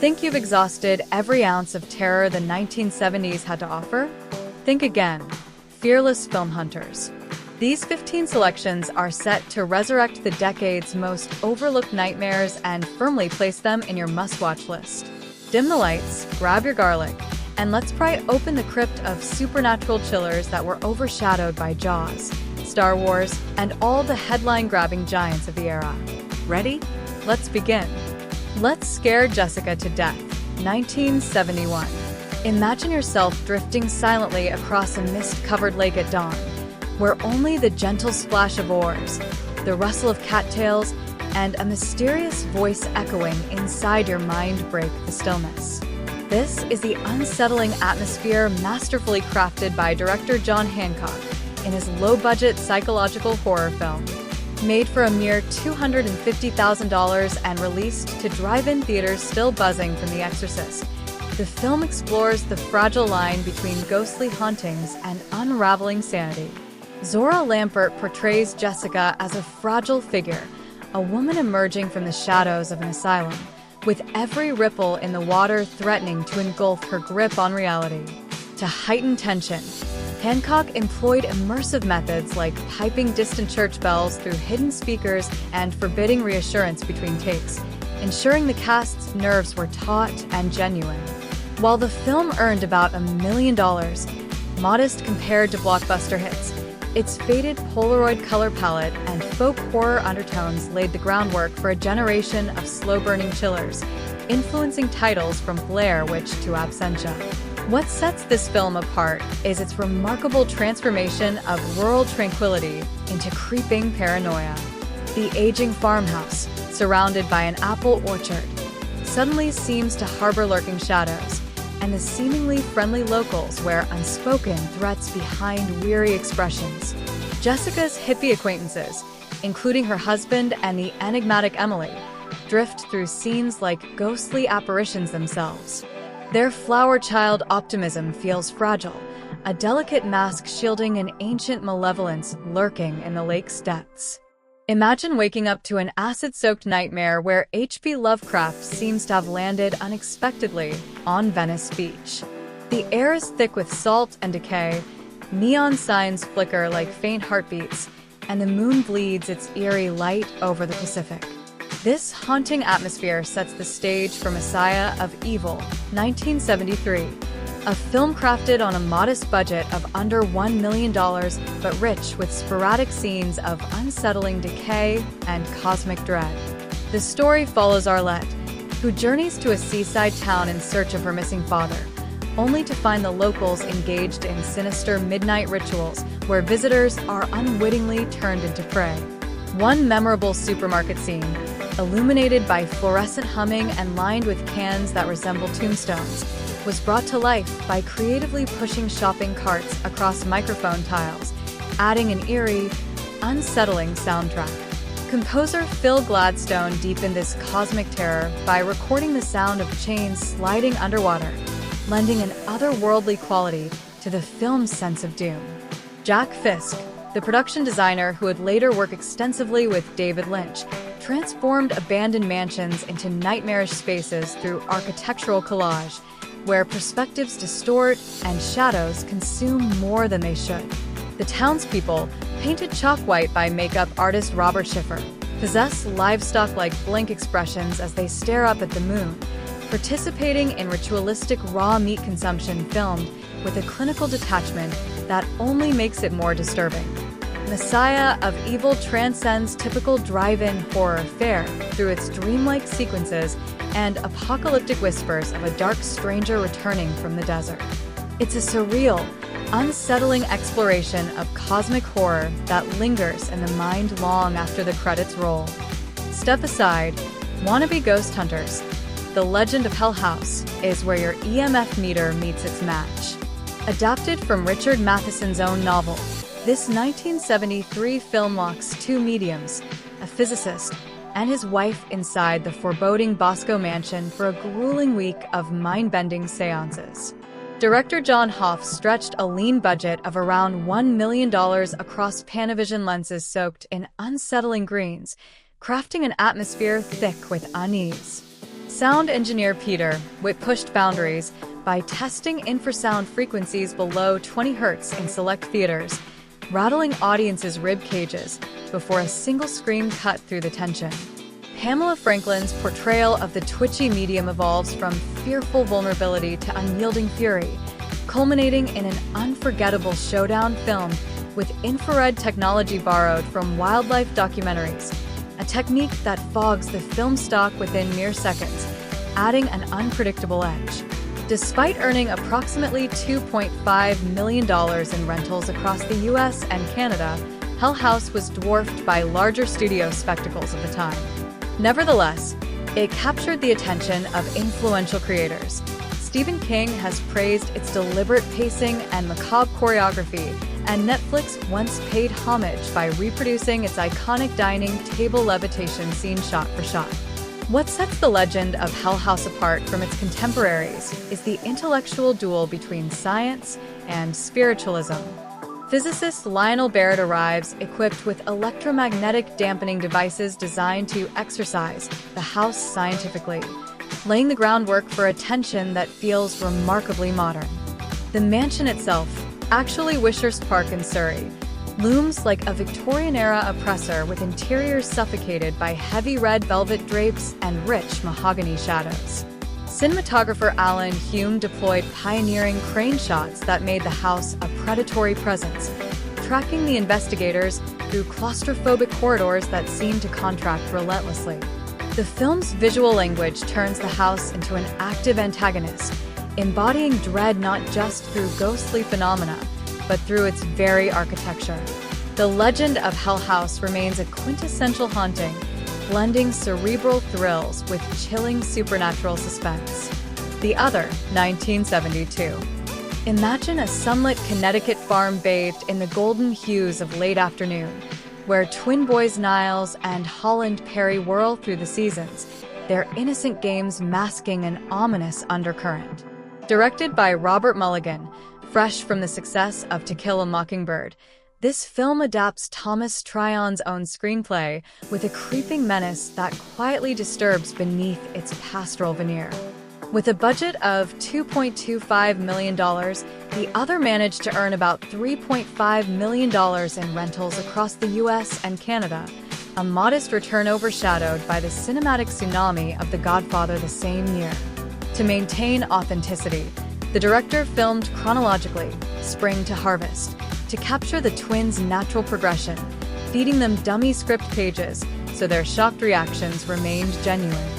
Think you've exhausted every ounce of terror the 1970s had to offer? Think again. Fearless film hunters. These 15 selections are set to resurrect the decade's most overlooked nightmares and firmly place them in your must-watch list. Dim the lights, grab your garlic, and let's pry open the crypt of supernatural chillers that were overshadowed by Jaws, Star Wars, and all the headline-grabbing giants of the era. Ready? Let's begin. Let's Scare Jessica to Death, 1971. Imagine yourself drifting silently across a mist-covered lake at dawn, where only the gentle splash of oars, the rustle of cattails, and a mysterious voice echoing inside your mind break the stillness. This is the unsettling atmosphere masterfully crafted by director John Hancock in his low-budget psychological horror film. Made for a mere $250,000 and released to drive-in theaters still buzzing from The Exorcist, the film explores the fragile line between ghostly hauntings and unraveling sanity. Zora Lampert portrays Jessica as a fragile figure, a woman emerging from the shadows of an asylum, with every ripple in the water threatening to engulf her grip on reality. To heighten tension, Hancock employed immersive methods like piping distant church bells through hidden speakers and forbidding reassurance between takes, ensuring the cast's nerves were taut and genuine. While the film earned about $1 million, modest compared to blockbuster hits, its faded Polaroid color palette and folk horror undertones laid the groundwork for a generation of slow-burning chillers, influencing titles from Blair Witch to Absentia. What sets this film apart is its remarkable transformation of rural tranquility into creeping paranoia. The aging farmhouse, surrounded by an apple orchard, suddenly seems to harbor lurking shadows, and the seemingly friendly locals wear unspoken threats behind weary expressions. Jessica's hippie acquaintances, including her husband and the enigmatic Emily, drift through scenes like ghostly apparitions themselves. Their flower child optimism feels fragile, a delicate mask shielding an ancient malevolence lurking in the lake's depths. Imagine waking up to an acid-soaked nightmare where H.P. Lovecraft seems to have landed unexpectedly on Venice Beach. The air is thick with salt and decay, neon signs flicker like faint heartbeats, and the moon bleeds its eerie light over the Pacific. This haunting atmosphere sets the stage for Messiah of Evil, 1973, a film crafted on a modest budget of under $1 million, but rich with sporadic scenes of unsettling decay and cosmic dread. The story follows Arlette, who journeys to a seaside town in search of her missing father, only to find the locals engaged in sinister midnight rituals where visitors are unwittingly turned into prey. One memorable supermarket scene, illuminated by fluorescent humming and lined with cans that resemble tombstones, was brought to life by creatively pushing shopping carts across microphone tiles, adding an eerie, unsettling soundtrack. Composer Phil Gladstone deepened this cosmic terror by recording the sound of chains sliding underwater, lending an otherworldly quality to the film's sense of doom. Jack Fisk, the production designer who would later work extensively with David Lynch, transformed abandoned mansions into nightmarish spaces through architectural collage, where perspectives distort and shadows consume more than they should. The townspeople, painted chalk white by makeup artist Robert Schiffer, possess livestock-like blank expressions as they stare up at the moon, participating in ritualistic raw meat consumption filmed with a clinical detachment that only makes it more disturbing. Messiah of Evil transcends typical drive-in horror fare through its dreamlike sequences and apocalyptic whispers of a dark stranger returning from the desert. It's a surreal, unsettling exploration of cosmic horror that lingers in the mind long after the credits roll. Step aside, wannabe ghost hunters. The Legend of Hell House is where your EMF meter meets its match. Adapted from Richard Matheson's own novel, this 1973 film locks two mediums, a physicist and his wife, inside the foreboding Bosco mansion for a grueling week of mind-bending seances. Director John Hoff stretched a lean budget of around $1 million across Panavision lenses soaked in unsettling greens, crafting an atmosphere thick with unease. Sound engineer Peter Witt pushed boundaries by testing infrasound frequencies below 20 Hz in select theaters, rattling audiences' rib cages before a single scream cut through the tension. Pamela Franklin's portrayal of the twitchy medium evolves from fearful vulnerability to unyielding fury, culminating in an unforgettable showdown filmed with infrared technology borrowed from wildlife documentaries, a technique that fogs the film stock within mere seconds, adding an unpredictable edge. Despite earning approximately $2.5 million in rentals across the US and Canada, Hell House was dwarfed by larger studio spectacles of the time. Nevertheless, it captured the attention of influential creators. Stephen King has praised its deliberate pacing and macabre choreography, and Netflix once paid homage by reproducing its iconic dining table levitation scene shot for shot. What sets the legend of Hell House apart from its contemporaries is the intellectual duel between science and spiritualism. Physicist Lionel Barrett arrives equipped with electromagnetic dampening devices designed to exorcise the house scientifically, laying the groundwork for a tension that feels remarkably modern. The mansion itself, actually Wishurst Park in Surrey, looms like a Victorian-era oppressor with interiors suffocated by heavy red velvet drapes and rich mahogany shadows. Cinematographer Alan Hume deployed pioneering crane shots that made the house a predatory presence, tracking the investigators through claustrophobic corridors that seem to contract relentlessly. The film's visual language turns the house into an active antagonist, embodying dread not just through ghostly phenomena, but through its very architecture. The legend of Hell House remains a quintessential haunting, blending cerebral thrills with chilling supernatural suspense. The Other, 1972. Imagine a sunlit Connecticut farm bathed in the golden hues of late afternoon, where twin boys Niles and Holland Perry whirl through the seasons, their innocent games masking an ominous undercurrent. Directed by Robert Mulligan, fresh from the success of To Kill a Mockingbird, this film adapts Thomas Tryon's own screenplay with a creeping menace that quietly disturbs beneath its pastoral veneer. With a budget of $2.25 million, The Other managed to earn about $3.5 million in rentals across the US and Canada, a modest return overshadowed by the cinematic tsunami of The Godfather the same year. To maintain authenticity, the director filmed chronologically, spring to harvest, to capture the twins' natural progression, feeding them dummy script pages so their shocked reactions remained genuine.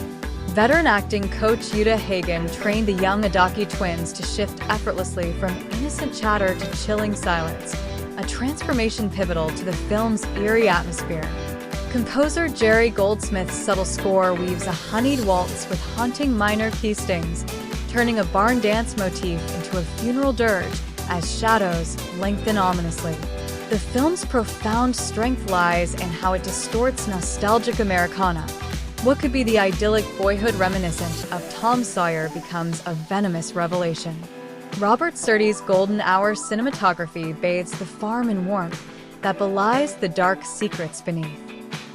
Veteran acting coach Uta Hagen trained the young Adaki twins to shift effortlessly from innocent chatter to chilling silence, a transformation pivotal to the film's eerie atmosphere. Composer Jerry Goldsmith's subtle score weaves a honeyed waltz with haunting minor key stings, turning a barn dance motif into a funeral dirge as shadows lengthen ominously. The film's profound strength lies in how it distorts nostalgic Americana. What could be the idyllic boyhood reminiscent of Tom Sawyer becomes a venomous revelation. Robert Surtees's golden hour cinematography bathes the farm in warmth that belies the dark secrets beneath.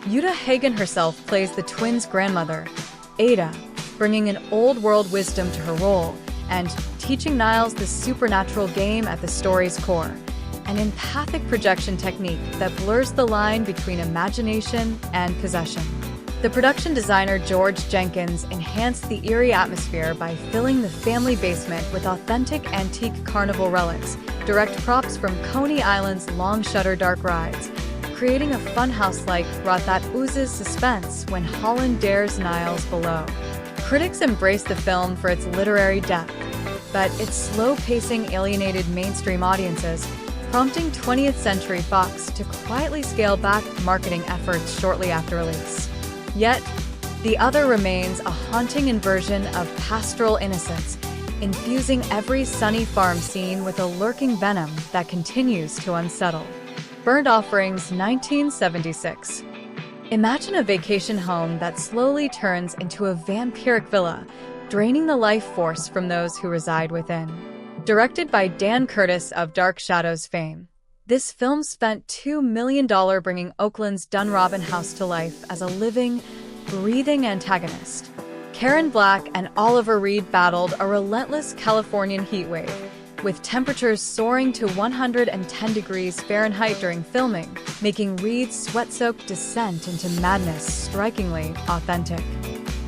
Uta Hagen herself plays the twins' grandmother, Ada, bringing an old-world wisdom to her role and teaching Niles the supernatural game at the story's core, an empathic projection technique that blurs the line between imagination and possession. The production designer George Jenkins enhanced the eerie atmosphere by filling the family basement with authentic antique carnival relics, direct props from Coney Island's long-shutter dark rides, creating a funhouse-like rot that oozes suspense when Holland dares Niles below. Critics embraced the film for its literary depth, but its slow pacing alienated mainstream audiences, prompting 20th Century Fox to quietly scale back marketing efforts shortly after release. Yet, The Other remains a haunting inversion of pastoral innocence, infusing every sunny farm scene with a lurking venom that continues to unsettle. Burnt Offerings, 1976. Imagine a vacation home that slowly turns into a vampiric villa, draining the life force from those who reside within. Directed by Dan Curtis of Dark Shadows fame, this film spent $2 million bringing Oakland's Dunrobin house to life as a living, breathing antagonist. Karen Black and Oliver Reed battled a relentless Californian heatwave, with temperatures soaring to 110 degrees Fahrenheit during filming, making Reed's sweat-soaked descent into madness strikingly authentic.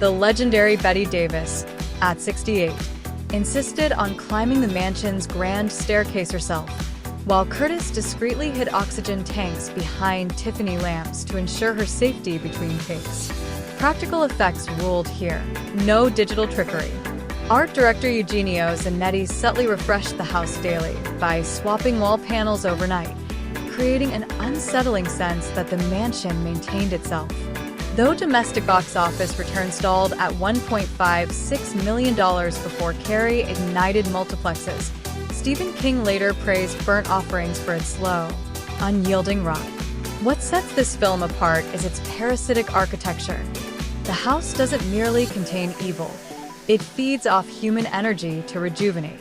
The legendary Betty Davis, at 68, insisted on climbing the mansion's grand staircase herself, while Curtis discreetly hid oxygen tanks behind Tiffany lamps to ensure her safety between takes. Practical effects ruled here, no digital trickery. Art director Eugenio Zanetti subtly refreshed the house daily by swapping wall panels overnight, creating an unsettling sense that the mansion maintained itself. Though domestic box office returns stalled at $1.56 million before Carrie ignited multiplexes, Stephen King later praised Burnt Offerings for its slow, unyielding ride. What sets this film apart is its parasitic architecture. The house doesn't merely contain evil, it feeds off human energy to rejuvenate.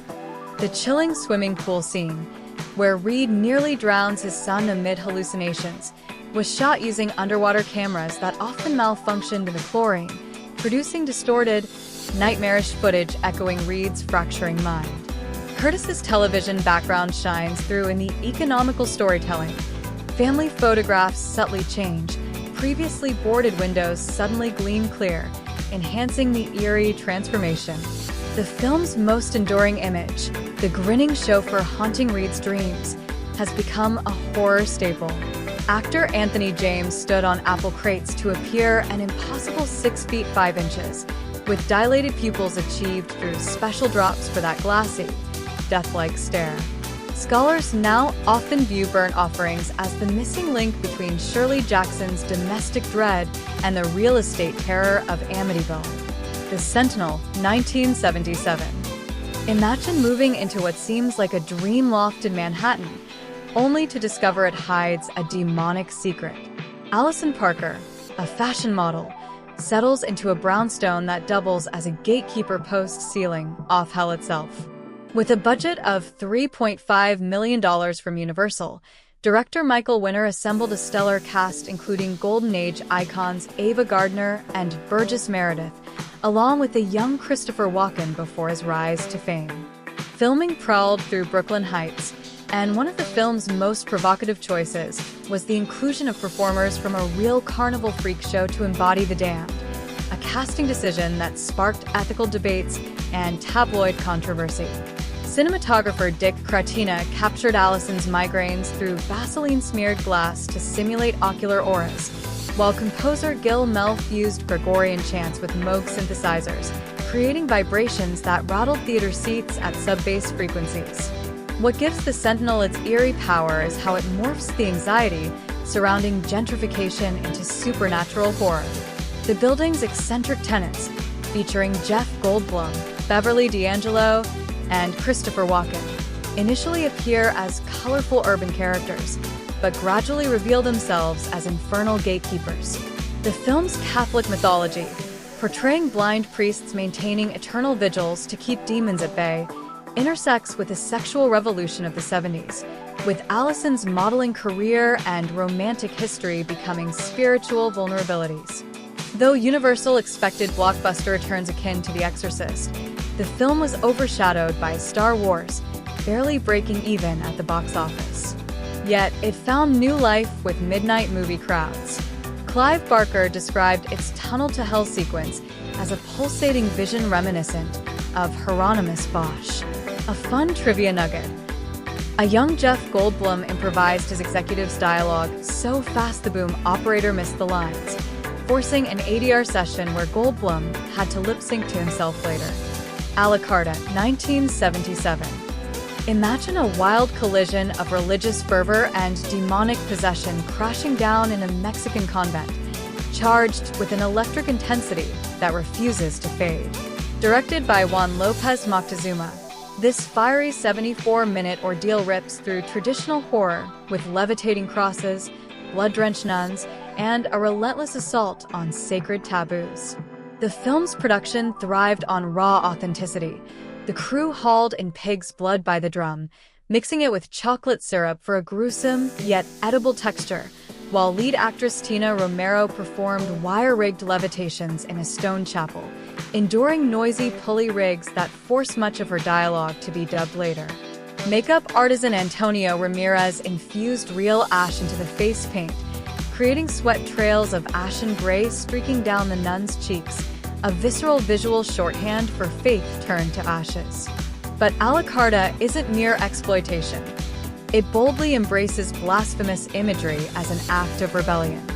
The chilling swimming pool scene, where Reed nearly drowns his son amid hallucinations, was shot using underwater cameras that often malfunctioned in the chlorine, producing distorted, nightmarish footage echoing Reed's fracturing mind. Curtis's television background shines through in the economical storytelling. Family photographs subtly change, previously boarded windows suddenly gleam clear, enhancing the eerie transformation. The film's most enduring image, the grinning chauffeur haunting Reed's dreams, has become a horror staple. Actor Anthony James stood on apple crates to appear an impossible 6 feet 5 inches, with dilated pupils achieved through special drops for that glassy, death-like stare. Scholars now often view Burnt Offerings as the missing link between Shirley Jackson's domestic dread and the real estate terror of Amityville. The Sentinel, 1977. Imagine moving into what seems like a dream loft in Manhattan, only to discover it hides a demonic secret. Allison Parker, a fashion model, settles into a brownstone that doubles as a gatekeeper post ceiling off hell itself. With a budget of $3.5 million from Universal, director Michael Winner assembled a stellar cast including Golden Age icons Ava Gardner and Burgess Meredith, along with the young Christopher Walken before his rise to fame. Filming prowled through Brooklyn Heights, and one of the film's most provocative choices was the inclusion of performers from a real carnival freak show to embody the damned, a casting decision that sparked ethical debates and tabloid controversy. Cinematographer Dick Cratina captured Allison's migraines through Vaseline-smeared glass to simulate ocular auras, while composer Gil Melf used Gregorian chants with Moog synthesizers, creating vibrations that rattled theater seats at sub-bass frequencies. What gives The Sentinel its eerie power is how it morphs the anxiety surrounding gentrification into supernatural horror. The building's eccentric tenants, featuring Jeff Goldblum, Beverly D'Angelo, and Christopher Walken, initially appear as colorful urban characters, but gradually reveal themselves as infernal gatekeepers. The film's Catholic mythology, portraying blind priests maintaining eternal vigils to keep demons at bay, intersects with the sexual revolution of the 70s, with Allison's modeling career and romantic history becoming spiritual vulnerabilities. Though Universal expected blockbuster returns akin to The Exorcist, the film was overshadowed by Star Wars, barely breaking even at the box office. Yet, it found new life with midnight movie crowds. Clive Barker described its Tunnel to Hell sequence as a pulsating vision reminiscent of Hieronymus Bosch. A fun trivia nugget: a young Jeff Goldblum improvised his executive's dialogue so fast the boom operator missed the lines, forcing an ADR session where Goldblum had to lip-sync to himself later. A la carte, 1977. Imagine a wild collision of religious fervor and demonic possession crashing down in a Mexican convent, charged with an electric intensity that refuses to fade. Directed by Juan Lopez Moctezuma, this fiery 74-minute ordeal rips through traditional horror with levitating crosses, blood-drenched nuns, and a relentless assault on sacred taboos. The film's production thrived on raw authenticity. The crew hauled in pig's blood by the drum, mixing it with chocolate syrup for a gruesome yet edible texture, while lead actress Tina Romero performed wire-rigged levitations in a stone chapel, enduring noisy pulley rigs that force much of her dialogue to be dubbed later. Makeup artisan Antonio Ramirez infused real ash into the face paint, creating sweat trails of ashen gray streaking down the nun's cheeks, a visceral visual shorthand for faith turned to ashes. But Alucarda isn't mere exploitation. It boldly embraces blasphemous imagery as an act of rebellion.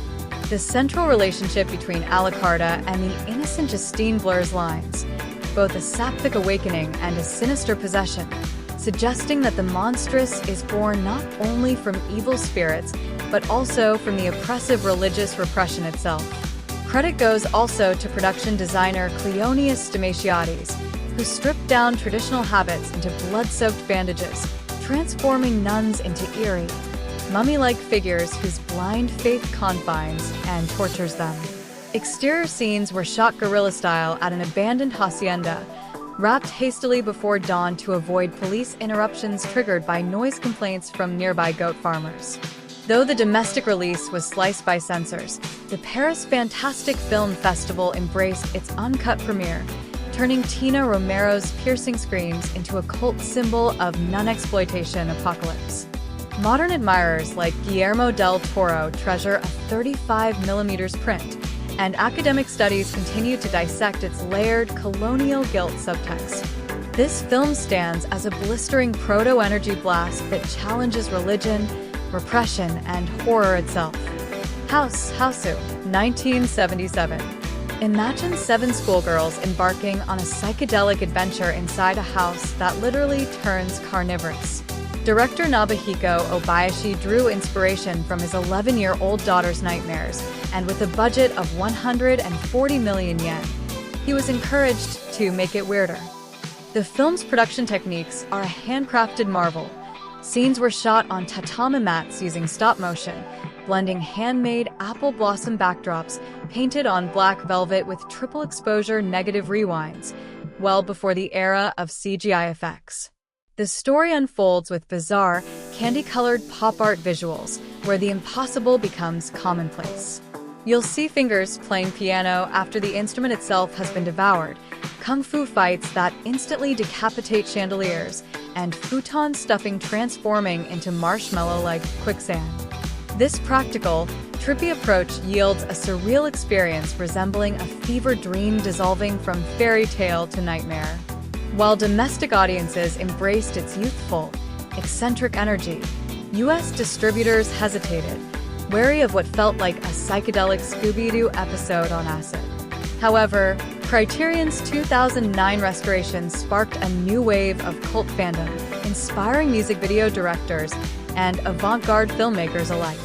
The central relationship between Alucarda and the innocent Justine blurs lines, both a sapphic awakening and a sinister possession, suggesting that the monstrous is born not only from evil spirits, but also from the oppressive religious repression itself. Credit goes also to production designer Cleonius Stamatiades, who stripped down traditional habits into blood-soaked bandages, transforming nuns into eerie, mummy-like figures whose blind faith confines and tortures them. Exterior scenes were shot guerrilla-style at an abandoned hacienda, wrapped hastily before dawn to avoid police interruptions triggered by noise complaints from nearby goat farmers. Though the domestic release was sliced by censors, the Paris Fantastic Film Festival embraced its uncut premiere, turning Tina Romero's piercing screams into a cult symbol of nun-exploitation apocalypse. Modern admirers like Guillermo del Toro treasure a 35mm print, and academic studies continue to dissect its layered colonial guilt subtext. This film stands as a blistering proto-energy blast that challenges religion, repression, and horror itself. Hausu, 1977. Imagine 7 schoolgirls embarking on a psychedelic adventure inside a house that literally turns carnivorous. Director Nobuhiko Obayashi drew inspiration from his 11-year-old daughter's nightmares, and with a budget of 140 million yen, he was encouraged to make it weirder. The film's production techniques are a handcrafted marvel. Scenes were shot on tatami mats using stop motion, blending handmade apple blossom backdrops painted on black velvet with triple exposure negative rewinds, well before the era of CGI effects. The story unfolds with bizarre, candy-colored pop art visuals, where the impossible becomes commonplace. You'll see fingers playing piano after the instrument itself has been devoured, kung fu fights that instantly decapitate chandeliers, and futon stuffing transforming into marshmallow-like quicksand. This practical, trippy approach yields a surreal experience resembling a fever dream dissolving from fairy tale to nightmare. While domestic audiences embraced its youthful, eccentric energy, U.S. distributors hesitated, wary of what felt like a psychedelic Scooby-Doo episode on acid. However, Criterion's 2009 restoration sparked a new wave of cult fandom, inspiring music video directors and avant-garde filmmakers alike.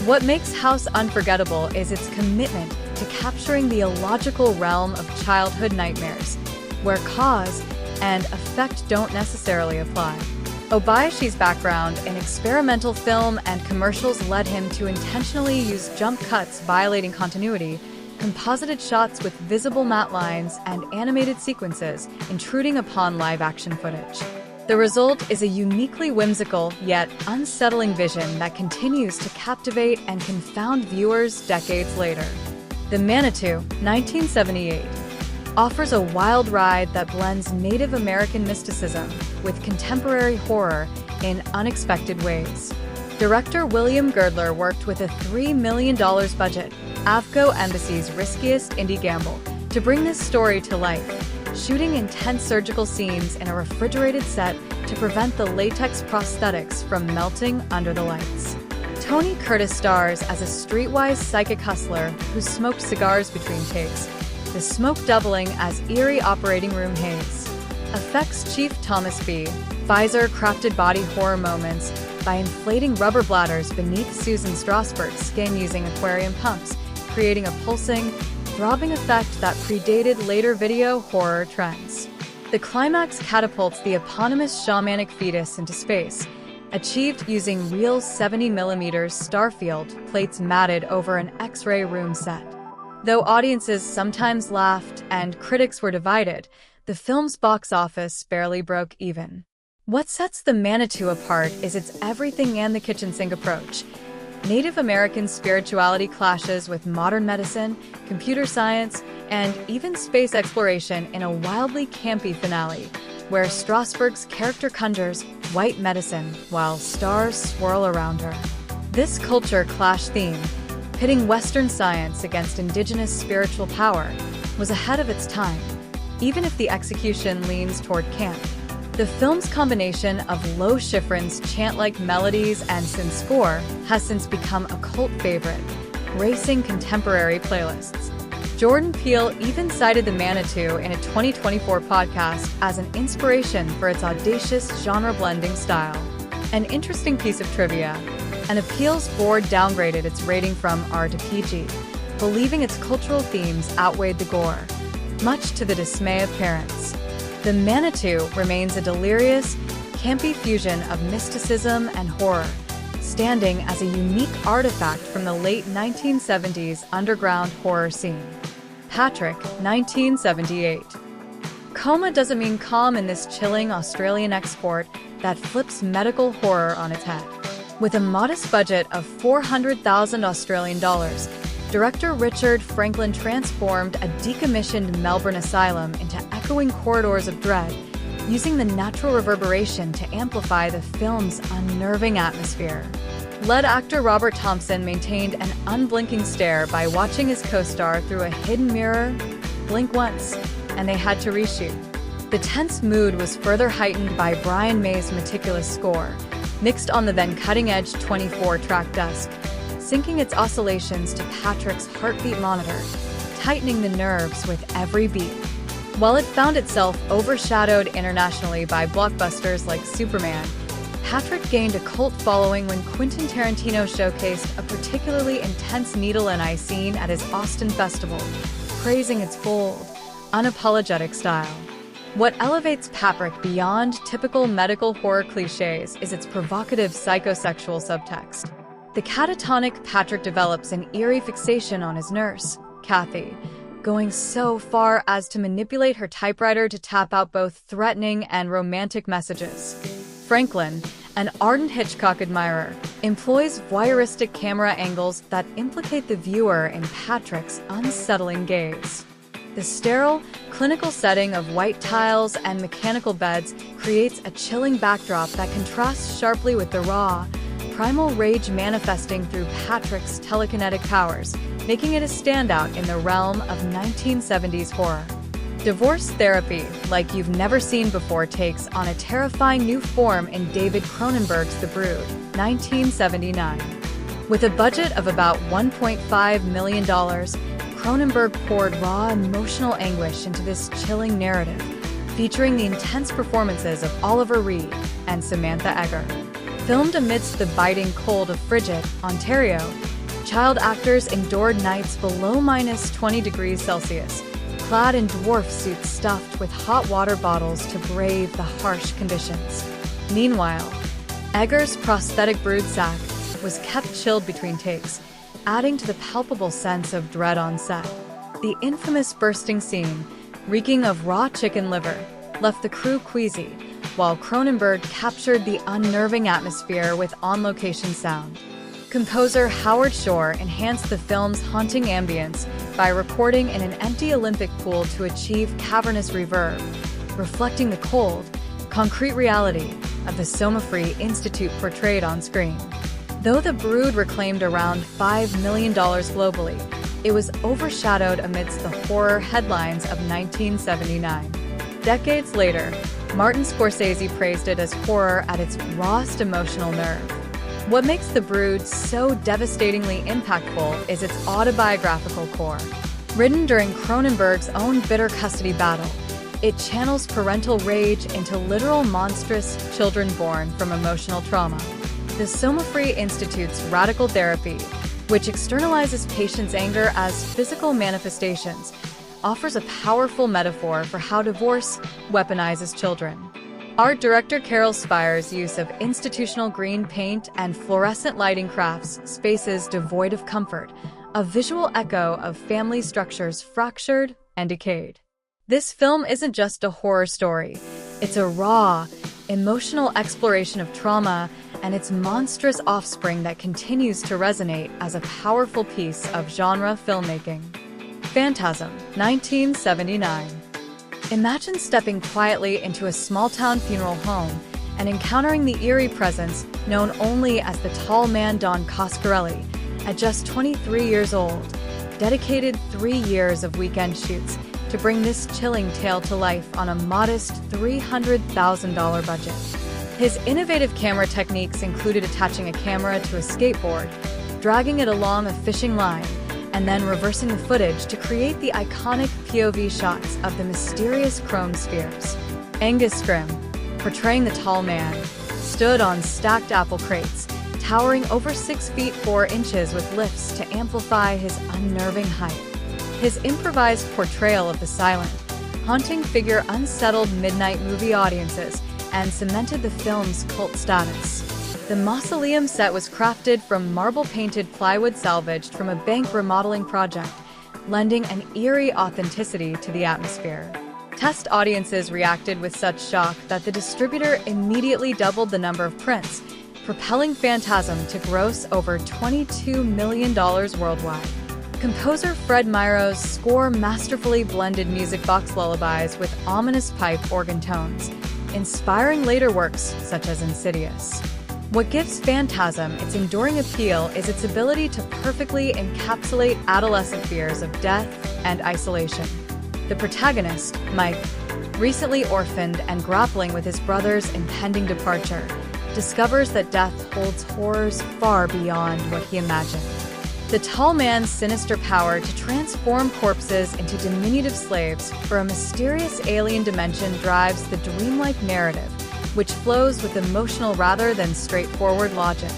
What makes House unforgettable is its commitment to capturing the illogical realm of childhood nightmares, where cause and effect don't necessarily apply. Obayashi's background in experimental film and commercials led him to intentionally use jump cuts violating continuity, composited shots with visible matte lines, and animated sequences intruding upon live-action footage. The result is a uniquely whimsical yet unsettling vision that continues to captivate and confound viewers decades later. The Manitou, 1978, offers a wild ride that blends Native American mysticism with contemporary horror in unexpected ways. Director William Girdler worked with a $3 million budget, Avco Embassy's riskiest indie gamble, to bring this story to life, shooting intense surgical scenes in a refrigerated set to prevent the latex prosthetics from melting under the lights. Tony Curtis stars as a streetwise psychic hustler who smoked cigars between takes, the smoke doubling as eerie operating room haze. Effects chief Thomas B. Pfizer crafted body horror moments by inflating rubber bladders beneath Susan Strasberg's skin using aquarium pumps, creating a pulsing, throbbing effect that predated later video horror trends. The climax catapults the eponymous shamanic fetus into space, achieved using real 70mm Starfield plates matted over an X-ray room set. Though audiences sometimes laughed and critics were divided, the film's box office barely broke even. What sets The Manitou apart is its everything and the kitchen sink approach. Native American spirituality clashes with modern medicine, computer science, and even space exploration in a wildly campy finale, where Strasberg's character conjures white medicine while stars swirl around her. This culture clash theme, pitting Western science against indigenous spiritual power, was ahead of its time, even if the execution leans toward camp. The film's combination of low Schifrin's chant-like melodies and synth score has since become a cult favorite, gracing contemporary playlists. Jordan Peele even cited the Manitou in a 2024 podcast as an inspiration for its audacious genre-blending style. An interesting piece of trivia: an appeals board downgraded its rating from R to PG, believing its cultural themes outweighed the gore, much to the dismay of parents. The Manitou remains a delirious, campy fusion of mysticism and horror, standing as a unique artifact from the late 1970s underground horror scene. Patrick, 1978. Coma doesn't mean calm in this chilling Australian export that flips medical horror on its head. With a modest budget of $400,000 Australian dollars, director Richard Franklin transformed a decommissioned Melbourne asylum into echoing corridors of dread, using the natural reverberation to amplify the film's unnerving atmosphere. Lead actor Robert Thompson maintained an unblinking stare by watching his co-star through a hidden mirror. Blink once, and they had to reshoot. The tense mood was further heightened by Brian May's meticulous score, mixed on the then cutting-edge 24-track Dusk, syncing its oscillations to Patrick's heartbeat monitor, tightening the nerves with every beat. While it found itself overshadowed internationally by blockbusters like Superman, Patrick gained a cult following when Quentin Tarantino showcased a particularly intense needle and eye scene at his Austin festival, praising its bold, unapologetic style. What elevates Patrick beyond typical medical horror cliches is its provocative psychosexual subtext. The catatonic Patrick develops an eerie fixation on his nurse, Kathy, going so far as to manipulate her typewriter to tap out both threatening and romantic messages. Franklin, an ardent Hitchcock admirer, employs voyeuristic camera angles that implicate the viewer in Patrick's unsettling gaze. The sterile, clinical setting of white tiles and mechanical beds creates a chilling backdrop that contrasts sharply with the raw, primal rage manifesting through Patrick's telekinetic powers, making it a standout in the realm of 1970s horror. Divorce therapy, like you've never seen before, takes on a terrifying new form in David Cronenberg's The Brood, 1979. With a budget of about $1.5 million, Cronenberg poured raw emotional anguish into this chilling narrative, featuring the intense performances of Oliver Reed and Samantha Eggar. Filmed amidst the biting cold of Frigid, Ontario, child actors endured nights below -20 degrees Celsius, clad in dwarf suits stuffed with hot water bottles to brave the harsh conditions. Meanwhile, Eggar's prosthetic brood sack was kept chilled between takes, adding to the palpable sense of dread on set. The infamous bursting scene, reeking of raw chicken liver, left the crew queasy, while Cronenberg captured the unnerving atmosphere with on-location sound. Composer Howard Shore enhanced the film's haunting ambience by recording in an empty Olympic pool to achieve cavernous reverb, reflecting the cold, concrete reality of the Soma-Free Institute portrayed on screen. Though The Brood reclaimed around $5 million globally, it was overshadowed amidst the horror headlines of 1979. Decades later, Martin Scorsese praised it as horror at its rawest emotional nerve. What makes The Brood so devastatingly impactful is its autobiographical core. Written during Cronenberg's own bitter custody battle, it channels parental rage into literal monstrous children born from emotional trauma. The Soma-Free Institute's radical therapy, which externalizes patients' anger as physical manifestations, offers a powerful metaphor for how divorce weaponizes children. Art director Carol Spire's use of institutional green paint and fluorescent lighting crafts spaces devoid of comfort, a visual echo of family structures fractured and decayed. This film isn't just a horror story. It's a raw, emotional exploration of trauma and its monstrous offspring that continues to resonate as a powerful piece of genre filmmaking. Phantasm, 1979. Imagine stepping quietly into a small-town funeral home and encountering the eerie presence known only as the tall man Don Coscarelli, at just 23 years old, dedicated 3 years of weekend shoots to bring this chilling tale to life on a modest $300,000 budget. His innovative camera techniques included attaching a camera to a skateboard, dragging it along a fishing line, and then reversing the footage to create the iconic POV shots of the mysterious chrome spheres. Angus Scrimm, portraying the tall man, stood on stacked apple crates, towering over 6 feet 4 inches with lifts to amplify his unnerving height. His improvised portrayal of the silent, haunting figure unsettled midnight movie audiences and cemented the film's cult status. The mausoleum set was crafted from marble-painted plywood salvaged from a bank remodeling project, lending an eerie authenticity to the atmosphere. Test audiences reacted with such shock that the distributor immediately doubled the number of prints, propelling Phantasm to gross over $22 million worldwide. Composer Fred Myro's score masterfully blended music box lullabies with ominous pipe organ tones, inspiring later works such as Insidious. What gives Phantasm its enduring appeal is its ability to perfectly encapsulate adolescent fears of death and isolation. The protagonist, Mike, recently orphaned and grappling with his brother's impending departure, discovers that death holds horrors far beyond what he imagined. The tall man's sinister power to transform corpses into diminutive slaves for a mysterious alien dimension drives the dreamlike narrative, which flows with emotional rather than straightforward logic.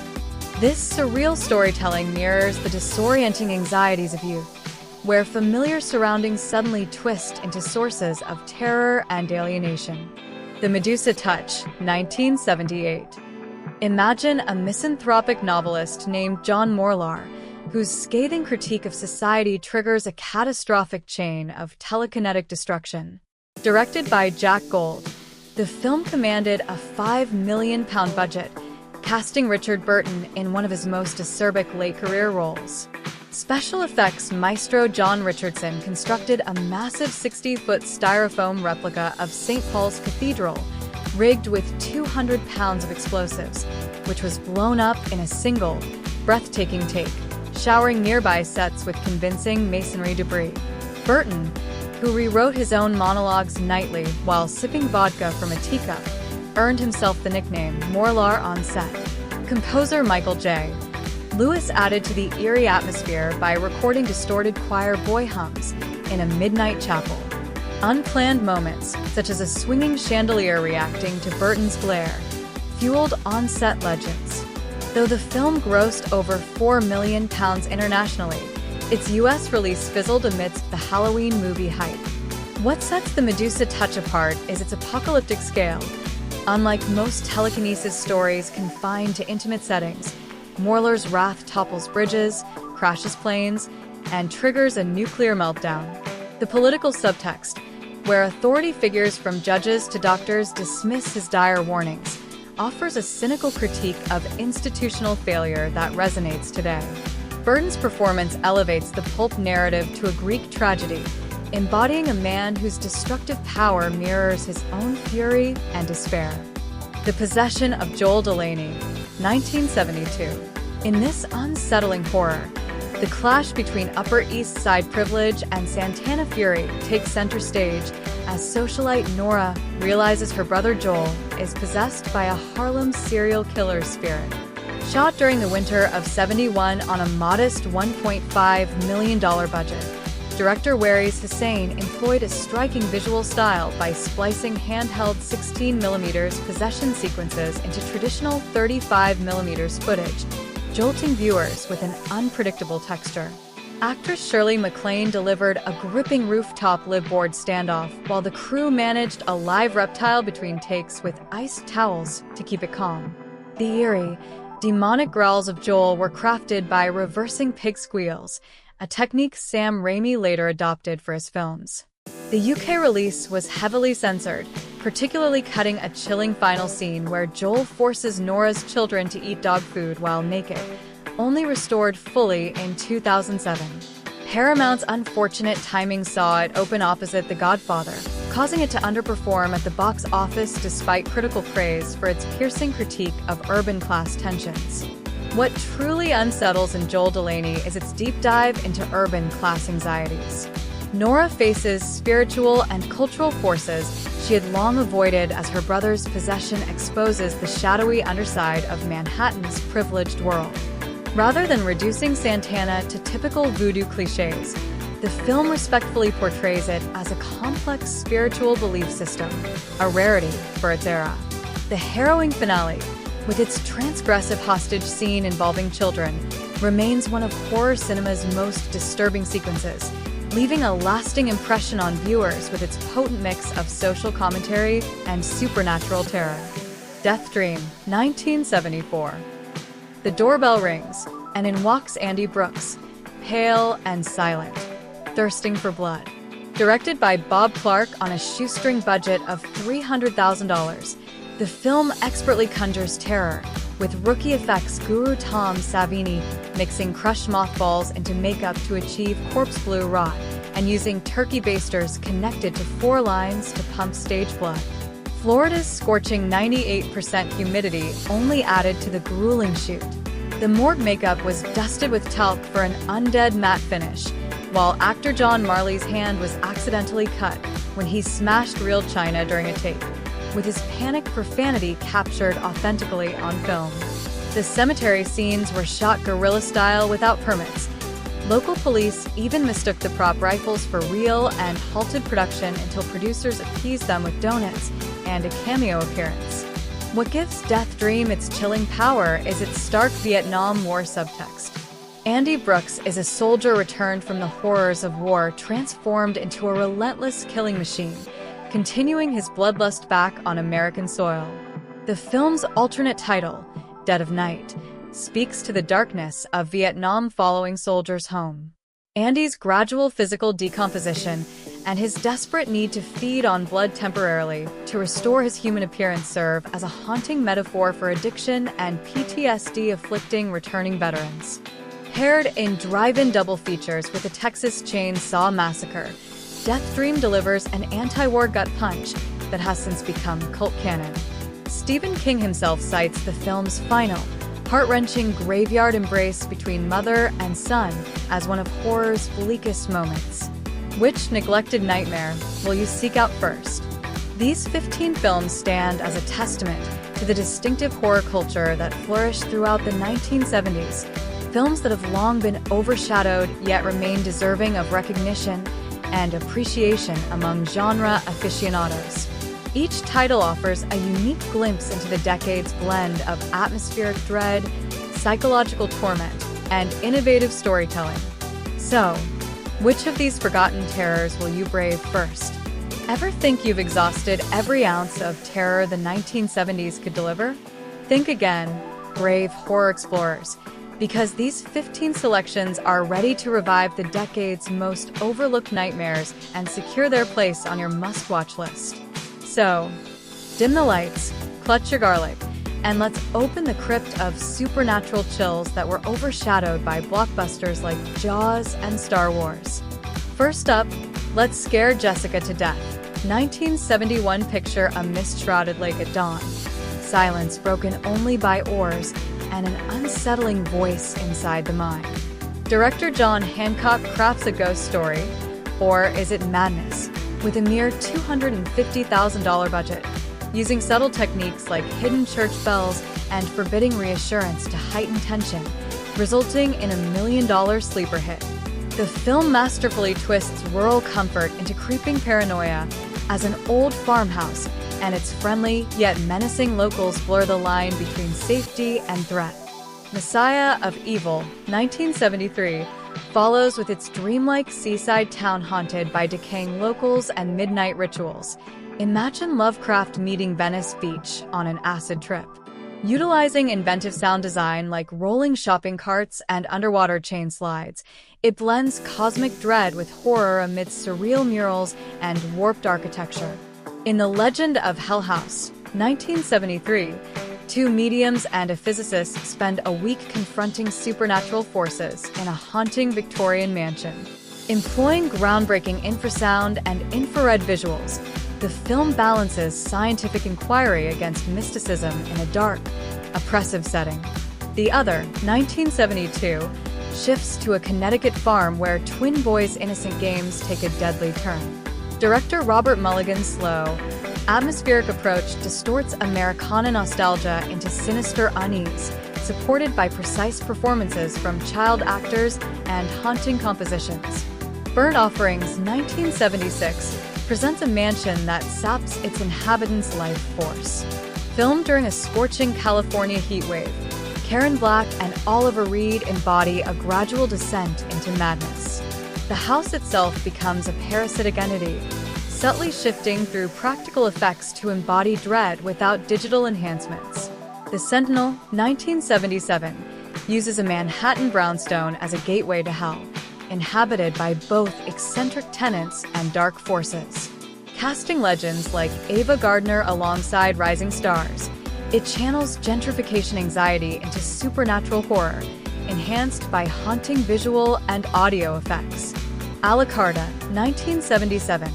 This surreal storytelling mirrors the disorienting anxieties of youth, where familiar surroundings suddenly twist into sources of terror and alienation. The Medusa Touch, 1978. Imagine a misanthropic novelist named John Morlar, whose scathing critique of society triggers a catastrophic chain of telekinetic destruction. Directed by Jack Gold, the film commanded a £5 million budget, casting Richard Burton in one of his most acerbic late-career roles. Special effects maestro John Richardson constructed a massive 60-foot styrofoam replica of St. Paul's Cathedral, rigged with 200 pounds of explosives, which was blown up in a single, breathtaking take, showering nearby sets with convincing masonry debris. Burton, who rewrote his own monologues nightly while sipping vodka from a teacup, earned himself the nickname Morlar on set. Composer Michael J. Lewis added to the eerie atmosphere by recording distorted choir boy hums in a midnight chapel. Unplanned moments, such as a swinging chandelier reacting to Burton's glare, fueled on-set legends. Though the film grossed over £4 million internationally, its US release fizzled amidst the Halloween movie hype. What sets the Medusa Touch apart is its apocalyptic scale. Unlike most telekinesis stories confined to intimate settings, Morlar's wrath topples bridges, crashes planes, and triggers a nuclear meltdown. The political subtext, where authority figures from judges to doctors dismiss his dire warnings, offers a cynical critique of institutional failure that resonates today. Burton's performance elevates the pulp narrative to a Greek tragedy, embodying a man whose destructive power mirrors his own fury and despair. The Possession of Joel Delaney, 1972. In this unsettling horror, the clash between Upper East Side privilege and Santana fury takes center stage as socialite Nora realizes her brother Joel is possessed by a Harlem serial killer spirit. Shot during the winter of '71 on a modest $1.5 million budget, director Waris Hussein employed a striking visual style by splicing handheld 16mm possession sequences into traditional 35mm footage, jolting viewers with an unpredictable texture. Actress Shirley MacLaine delivered a gripping rooftop liveaboard standoff while the crew managed a live reptile between takes with iced towels to keep it calm. The eerie, demonic growls of Joel were crafted by reversing pig squeals, a technique Sam Raimi later adopted for his films. The UK release was heavily censored, particularly cutting a chilling final scene where Joel forces Nora's children to eat dog food while naked, only restored fully in 2007. Paramount's unfortunate timing saw it open opposite The Godfather, causing it to underperform at the box office despite critical praise for its piercing critique of urban class tensions. What truly unsettles in Joel Delaney is its deep dive into urban class anxieties. Nora faces spiritual and cultural forces she had long avoided as her brother's possession exposes the shadowy underside of Manhattan's privileged world. Rather than reducing Santana to typical voodoo cliches, the film respectfully portrays it as a complex spiritual belief system, a rarity for its era. The harrowing finale, with its transgressive hostage scene involving children, remains one of horror cinema's most disturbing sequences, leaving a lasting impression on viewers with its potent mix of social commentary and supernatural terror. Death Dream, 1974. The doorbell rings, and in walks Andy Brooks, pale and silent, thirsting for blood. Directed by Bob Clark on a shoestring budget of $300,000, the film expertly conjures terror, with rookie effects guru Tom Savini mixing crushed mothballs into makeup to achieve corpse blue rot, and using turkey basters connected to 4 lines to pump stage blood. Florida's scorching 98% humidity only added to the grueling shoot. The morgue makeup was dusted with talc for an undead matte finish, while actor John Marley's hand was accidentally cut when he smashed real china during a take, with his panicked profanity captured authentically on film. The cemetery scenes were shot guerrilla style without permits. Local police even mistook the prop rifles for real and halted production until producers appeased them with donuts and a cameo appearance. What gives Death Dream its chilling power is its stark Vietnam War subtext. Andy Brooks is a soldier returned from the horrors of war, transformed into a relentless killing machine, continuing his bloodlust back on American soil. The film's alternate title, Dead of Night, speaks to the darkness of Vietnam following soldiers home. Andy's gradual physical decomposition and his desperate need to feed on blood temporarily to restore his human appearance serve as a haunting metaphor for addiction and PTSD afflicting returning veterans. Paired in drive-in double features with the Texas Chainsaw Massacre, Death Dream delivers an anti-war gut punch that has since become cult canon. Stephen King himself cites the film's final, heart-wrenching graveyard embrace between mother and son as one of horror's bleakest moments. Which neglected nightmare will you seek out first? These 15 films stand as a testament to the distinctive horror culture that flourished throughout the 1970s, films that have long been overshadowed yet remain deserving of recognition and appreciation among genre aficionados. Each title offers a unique glimpse into the decade's blend of atmospheric dread, psychological torment, and innovative storytelling. So, which of these forgotten terrors will you brave first? Ever think you've exhausted every ounce of terror the 1970s could deliver? Think again, brave horror explorers, because these 15 selections are ready to revive the decade's most overlooked nightmares and secure their place on your must-watch list. So, dim the lights, clutch your garlic, and let's open the crypt of supernatural chills that were overshadowed by blockbusters like Jaws and Star Wars. First up, let's scare Jessica to death. 1971 picture a mist-shrouded lake at dawn, silence broken only by oars, and an unsettling voice inside the mind. Director John Hancock crafts a ghost story, or is it madness, with a mere $250,000 budget, using subtle techniques like hidden church bells and forbidding reassurance to heighten tension, resulting in $1 million sleeper hit. The film masterfully twists rural comfort into creeping paranoia as an old farmhouse and its friendly yet menacing locals blur the line between safety and threat. Messiah of Evil, 1973, follows with its dreamlike seaside town haunted by decaying locals and midnight rituals. Imagine Lovecraft meeting Venice Beach on an acid trip. Utilizing inventive sound design like rolling shopping carts and underwater chain slides, it blends cosmic dread with horror amidst surreal murals and warped architecture. In The Legend of Hell House, 1973, two mediums and a physicist spend a week confronting supernatural forces in a haunting Victorian mansion. Employing groundbreaking infrasound and infrared visuals, the film balances scientific inquiry against mysticism in a dark, oppressive setting. The other, 1972, shifts to a Connecticut farm where twin boys' innocent games take a deadly turn. Director Robert Mulligan's slow, atmospheric approach distorts Americana nostalgia into sinister unease, supported by precise performances from child actors and haunting compositions. Burnt Offerings, 1976, presents a mansion that saps its inhabitants' life force. Filmed during a scorching California heatwave, Karen Black and Oliver Reed embody a gradual descent into madness. The house itself becomes a parasitic entity, subtly shifting through practical effects to embody dread without digital enhancements. The Sentinel, 1977, uses a Manhattan brownstone as a gateway to hell, inhabited by both eccentric tenants and dark forces. Casting legends like Ava Gardner alongside rising stars, it channels gentrification anxiety into supernatural horror, enhanced by haunting visual and audio effects. A la Carta, 1977,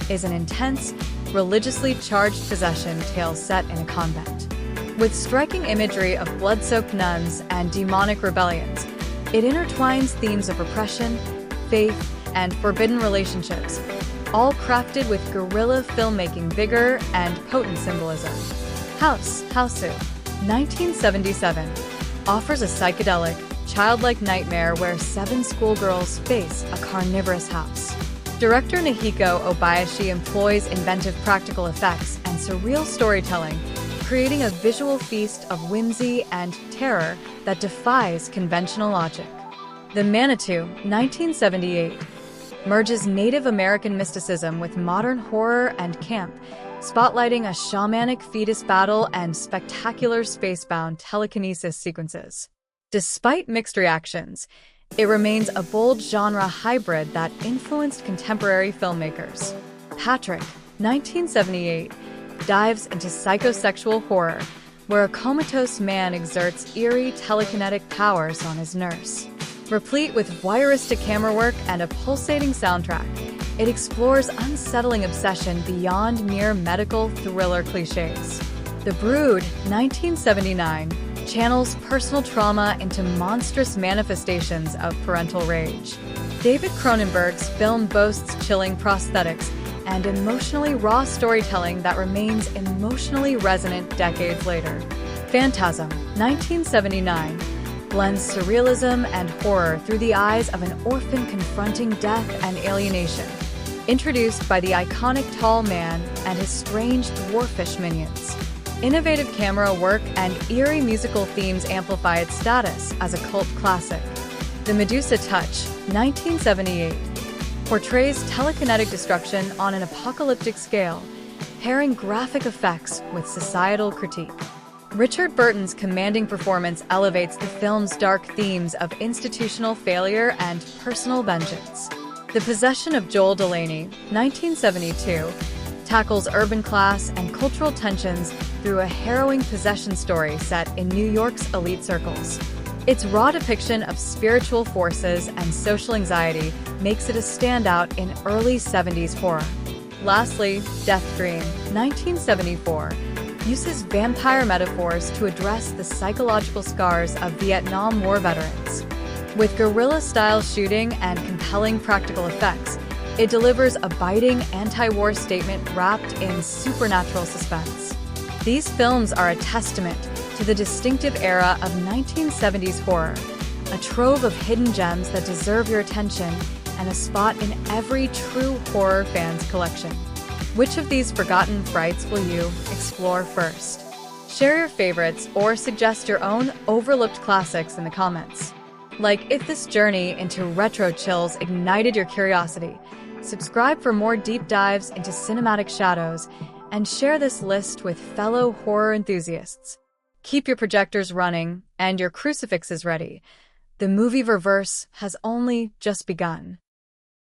is an intense, religiously charged possession tale set in a convent. With striking imagery of blood-soaked nuns and demonic rebellions, it intertwines themes of repression, faith, and forbidden relationships, all crafted with guerrilla filmmaking vigor and potent symbolism. Hausu, 1977, offers a psychedelic, childlike nightmare where 7 schoolgirls face a carnivorous house. Director Nahiko Obayashi employs inventive practical effects and surreal storytelling, creating a visual feast of whimsy and terror that defies conventional logic. The Manitou, 1978, merges Native American mysticism with modern horror and camp, spotlighting a shamanic fetus battle and spectacular spacebound telekinesis sequences. Despite mixed reactions, it remains a bold genre hybrid that influenced contemporary filmmakers. Patrick, 1978, dives into psychosexual horror, where a comatose man exerts eerie telekinetic powers on his nurse. Replete with voyeuristic camera work and a pulsating soundtrack, it explores unsettling obsession beyond mere medical thriller cliches. The Brood, 1979, channels personal trauma into monstrous manifestations of parental rage. David Cronenberg's film boasts chilling prosthetics and emotionally raw storytelling that remains emotionally resonant decades later. Phantasm, 1979, blends surrealism and horror through the eyes of an orphan confronting death and alienation, introduced by the iconic tall man and his strange dwarfish minions. Innovative camera work and eerie musical themes amplify its status as a cult classic. The Medusa Touch, 1978, portrays telekinetic destruction on an apocalyptic scale, pairing graphic effects with societal critique. Richard Burton's commanding performance elevates the film's dark themes of institutional failure and personal vengeance. The Possession of Joel Delaney, 1972, tackles urban class and cultural tensions through a harrowing possession story set in New York's elite circles. Its raw depiction of spiritual forces and social anxiety makes it a standout in early 70s horror. Lastly, Death Dream, 1974, uses vampire metaphors to address the psychological scars of Vietnam War veterans. With guerrilla-style shooting and compelling practical effects, it delivers a biting anti-war statement wrapped in supernatural suspense. These films are a testament to the distinctive era of 1970s horror, a trove of hidden gems that deserve your attention and a spot in every true horror fan's collection. Which of these forgotten frights will you explore first? Share your favorites or suggest your own overlooked classics in the comments. Like if this journey into retro chills ignited your curiosity, subscribe for more deep dives into cinematic shadows, and share this list with fellow horror enthusiasts. Keep your projectors running and your crucifixes ready. The movie Reverse has only just begun.